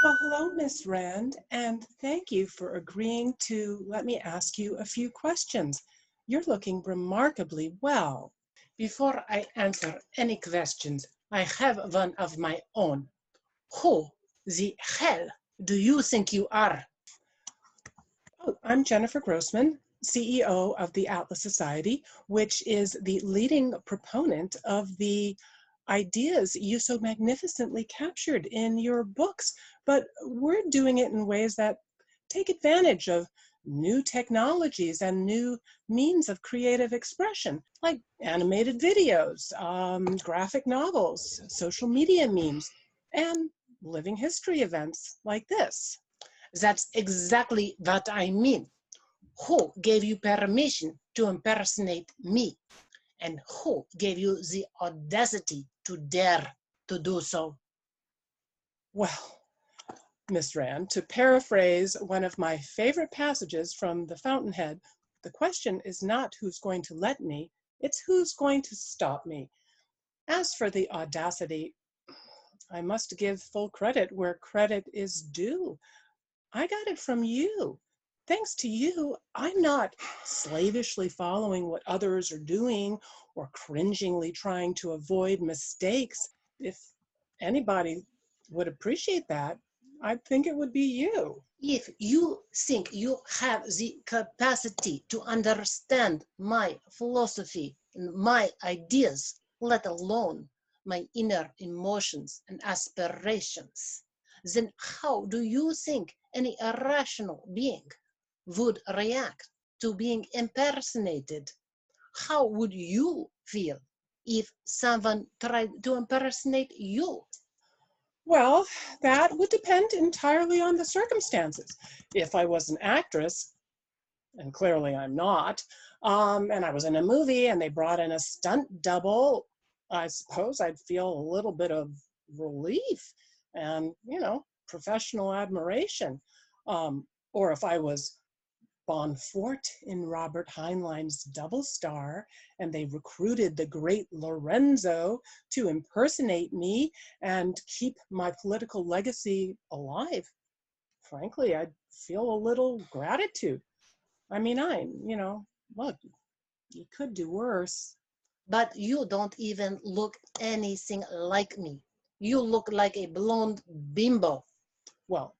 Well, hello, Miss Rand, and thank you for agreeing to let me ask you a few questions. You're looking remarkably well. Before I answer any questions, I have one of my own. Who the hell do you think you are? Oh, I'm Jennifer Grossman, CEO of the Atlas Society, which is the leading proponent of the ideas you so magnificently captured in your books, but we're doing it in ways that take advantage of new technologies and new means of creative expression, like animated videos, graphic novels, social media memes, and living history events like this. That's exactly what I mean. Who gave you permission to impersonate me? And who gave you the audacity to dare to do so? Well, Miss Rand, to paraphrase one of my favorite passages from The Fountainhead, the question is not who's going to let me, it's who's going to stop me. As for the audacity, I must give full credit where credit is due. I got it from you. Thanks to you, I'm not slavishly following what others are doing or cringingly trying to avoid mistakes. If anybody would appreciate that, I think it would be you. If you think you have the capacity to understand my philosophy and my ideas, let alone my inner emotions and aspirations, then how do you think any irrational being would react to being impersonated? How would you feel if someone tried to impersonate you? Well, that would depend entirely on the circumstances. If I was an actress, and clearly I'm not, and I was in a movie and they brought in a stunt double, I suppose I'd feel a little bit of relief and, professional admiration. Or if I was Bonfort in Robert Heinlein's Double Star, and they recruited the great Lorenzo to impersonate me and keep my political legacy alive, frankly, I'd feel a little gratitude. I mean, look, you could do worse. But you don't even look anything like me. You look like a blonde bimbo. Well,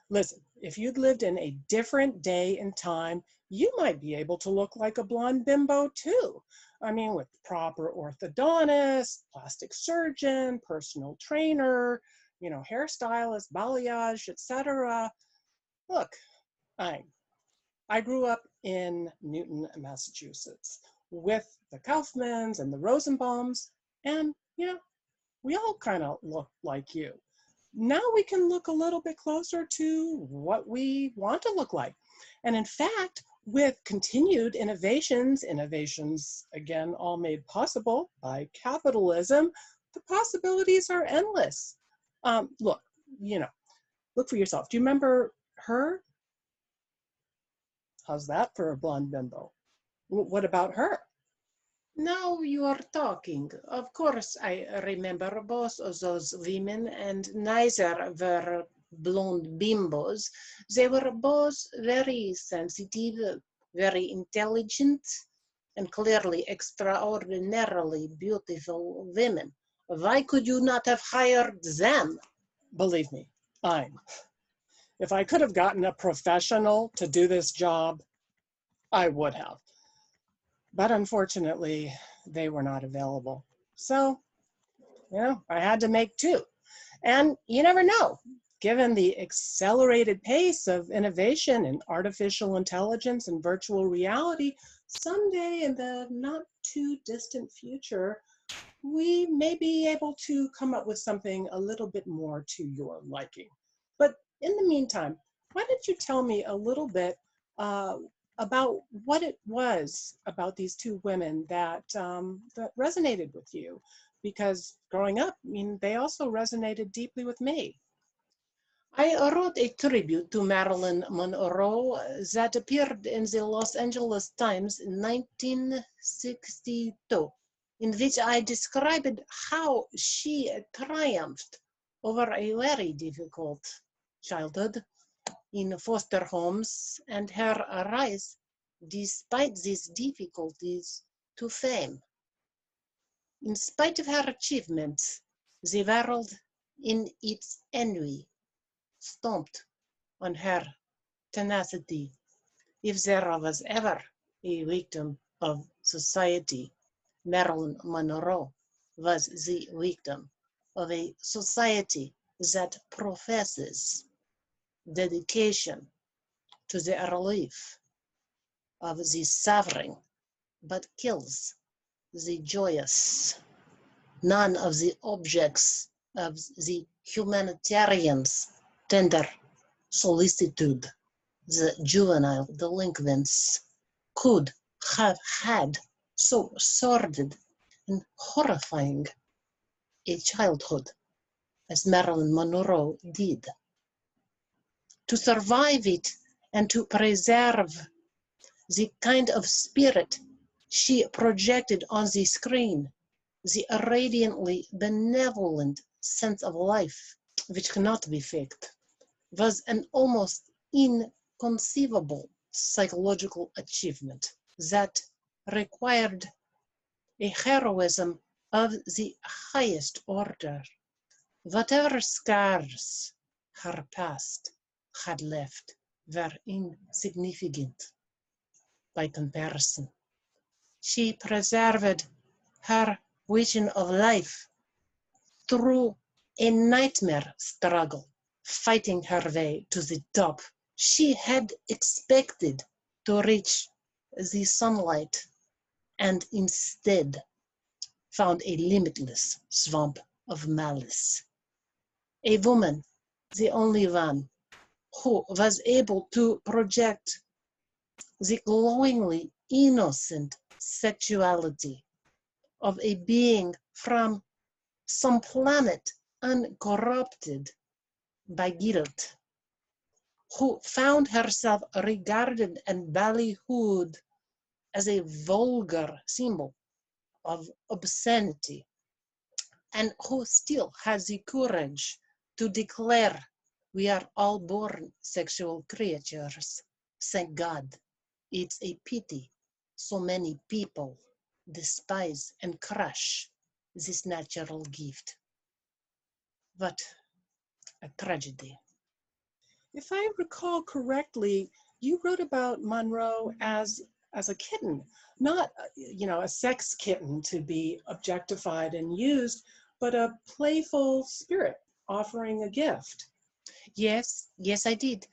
listen, if you'd lived in a different day and time, you might be able to look like a blonde bimbo too. I mean, with proper orthodontist, plastic surgeon, personal trainer, hairstylist, balayage, etc. Look, I grew up in Newton, Massachusetts, with the Kaufmans and the Rosenbaums, and, we all kind of look like you. Now we can look a little bit closer to what we want to look like. And in fact, with continued innovations again, all made possible by capitalism, the possibilities are endless. Look, look for yourself. Do you remember her? How's that for a blonde bimbo? What about her? Now you are talking. Of course, I remember both of those women, and neither were blonde bimbos. They were both very sensitive, very intelligent, and clearly extraordinarily beautiful women. Why could you not have hired them? Believe me, if I could have gotten a professional to do this job, I would have. But unfortunately, they were not available. So, I had to make two. And you never know, given the accelerated pace of innovation in artificial intelligence and virtual reality, someday in the not too distant future, we may be able to come up with something a little bit more to your liking. But in the meantime, why don't you tell me a little bit about what it was about these two women that resonated with you? Because growing up, they also resonated deeply with me. I wrote a tribute to Marilyn Monroe that appeared in the Los Angeles Times in 1962, in which I described how she triumphed over a very difficult childhood in foster homes and her rise, despite these difficulties, to fame. In spite of her achievements, the world in its ennui stomped on her tenacity. If there was ever a victim of society, Marilyn Monroe was the victim of a society that professes dedication to the relief of the suffering, but kills the joyous. None of the objects of the humanitarian's tender solicitude, the juvenile delinquents, could have had so sordid and horrifying a childhood as Marilyn Monroe did. To survive it and to preserve the kind of spirit she projected on the screen, the radiantly benevolent sense of life, which cannot be faked, was an almost inconceivable psychological achievement that required a heroism of the highest order. Whatever scars her past had left were insignificant by comparison. She preserved her vision of life through a nightmare struggle, fighting her way to the top. She had expected to reach the sunlight and instead found a limitless swamp of malice. A woman, the only one who was able to project the glowingly innocent sexuality of a being from some planet uncorrupted by guilt, who found herself regarded and ballyhooed as a vulgar symbol of obscenity, and who still has the courage to declare we are all born sexual creatures. Thank God. It's a pity so many people despise and crush this natural gift. What a tragedy. If I recall correctly, you wrote about Monroe as a kitten, not a sex kitten to be objectified and used, but a playful spirit offering a gift. Yes, yes, I did.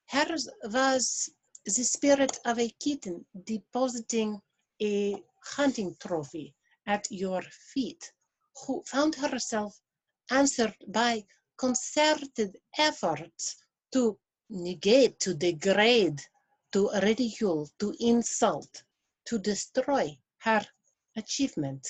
Hers was the spirit of a kitten depositing a hunting trophy at your feet, who found herself answered by concerted efforts to negate, to degrade, to ridicule, to insult, to destroy her achievement,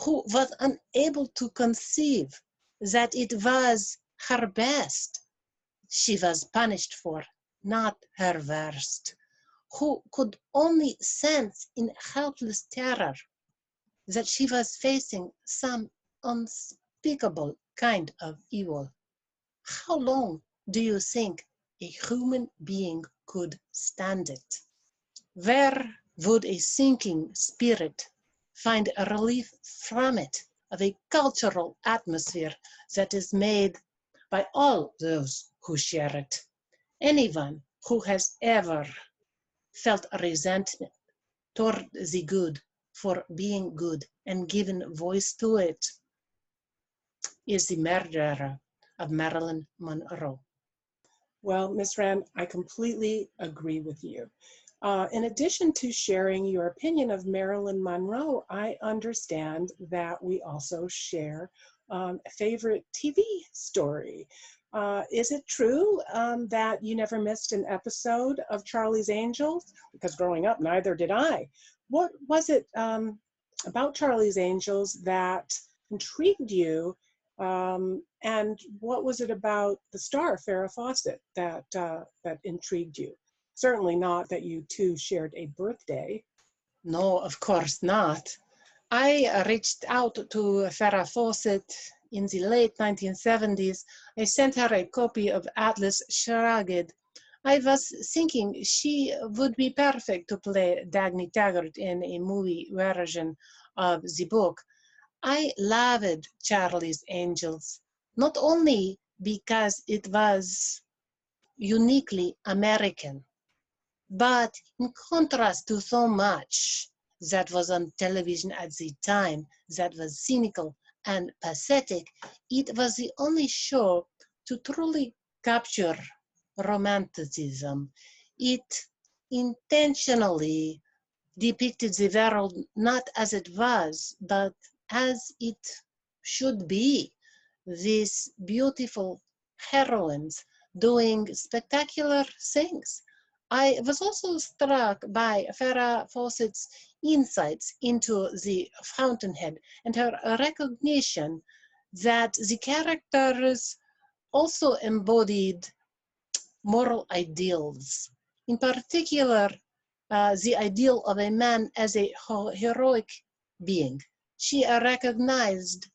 who was unable to conceive that it was her best she was punished for, not her worst, who could only sense in helpless terror that she was facing some unspeakable kind of evil. How long do you think a human being could stand it? Where would a sinking spirit find a relief from it, of a cultural atmosphere that is made by all those who share it? Anyone who has ever felt resentment toward the good for being good and given voice to it is the murderer of Marilyn Monroe. Well, Ms. Rand, I completely agree with you. In addition to sharing your opinion of Marilyn Monroe, I understand that we also share a favorite TV story. Is it true that you never missed an episode of Charlie's Angels? Because growing up, neither did I. What was it about Charlie's Angels that intrigued you? And what was it about the star, Farrah Fawcett, that intrigued you? Certainly not that you two shared a birthday. No, of course not. I reached out to Farrah Fawcett in the late 1970s, I sent her a copy of Atlas Shrugged. I was thinking she would be perfect to play Dagny Taggart in a movie version of the book. I loved Charlie's Angels, not only because it was uniquely American, but in contrast to so much that was on television at the time that was cynical and pathetic, it was the only show to truly capture romanticism. It intentionally depicted the world not as it was, but as it should be. These beautiful heroines doing spectacular things. I was also struck by Farrah Fawcett's insights into the fountainhead and her recognition that the characters also embodied moral ideals. In particular, the ideal of a man as a heroic being. She recognized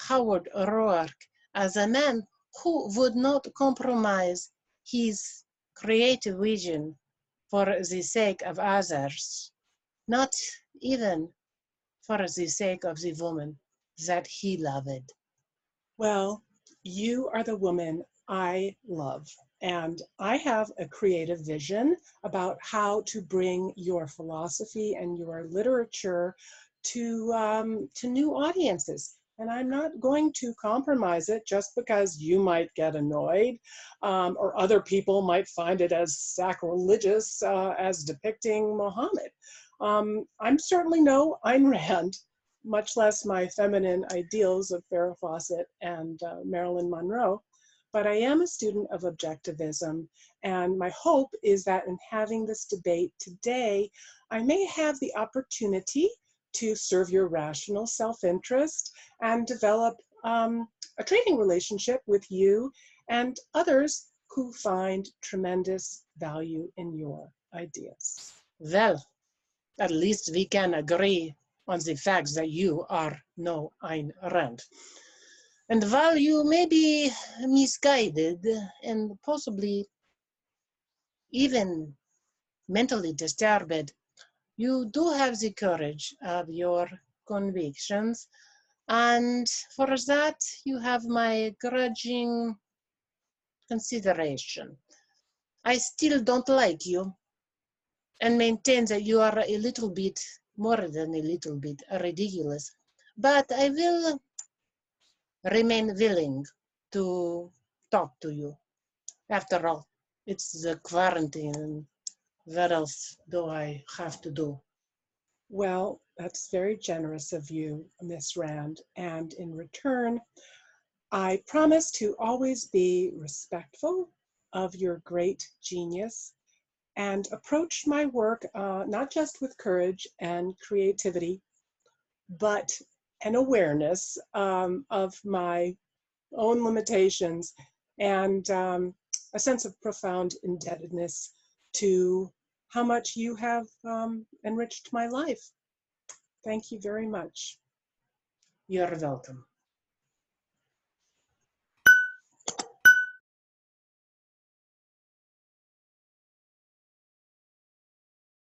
Howard Roark as a man who would not compromise his creative vision for the sake of others, not even for the sake of the woman that he loved. Well, you are the woman I love, and I have a creative vision about how to bring your philosophy and your literature to new audiences. And I'm not going to compromise it just because you might get annoyed, or other people might find it as sacrilegious as depicting Muhammad. I'm certainly no Ayn Rand, much less my feminine ideals of Farrah Fawcett and Marilyn Monroe. But I am a student of objectivism, and my hope is that in having this debate today, I may have the opportunity to serve your rational self-interest and develop a trading relationship with you and others who find tremendous value in your ideas. Well, at least we can agree on the facts that you are no Ayn Rand. And while you may be misguided and possibly even mentally disturbed, you do have the courage of your convictions, and for that you have my grudging consideration. I still don't like you and maintain that you are a little bit, more than a little bit, ridiculous. But I will remain willing to talk to you. After all, it's the quarantine. What else do I have to do? Well, that's very generous of you, Miss Rand. And in return, I promise to always be respectful of your great genius and approach my work not just with courage and creativity, but an awareness of my own limitations and a sense of profound indebtedness to how much you have enriched my life. Thank you very much. You're welcome.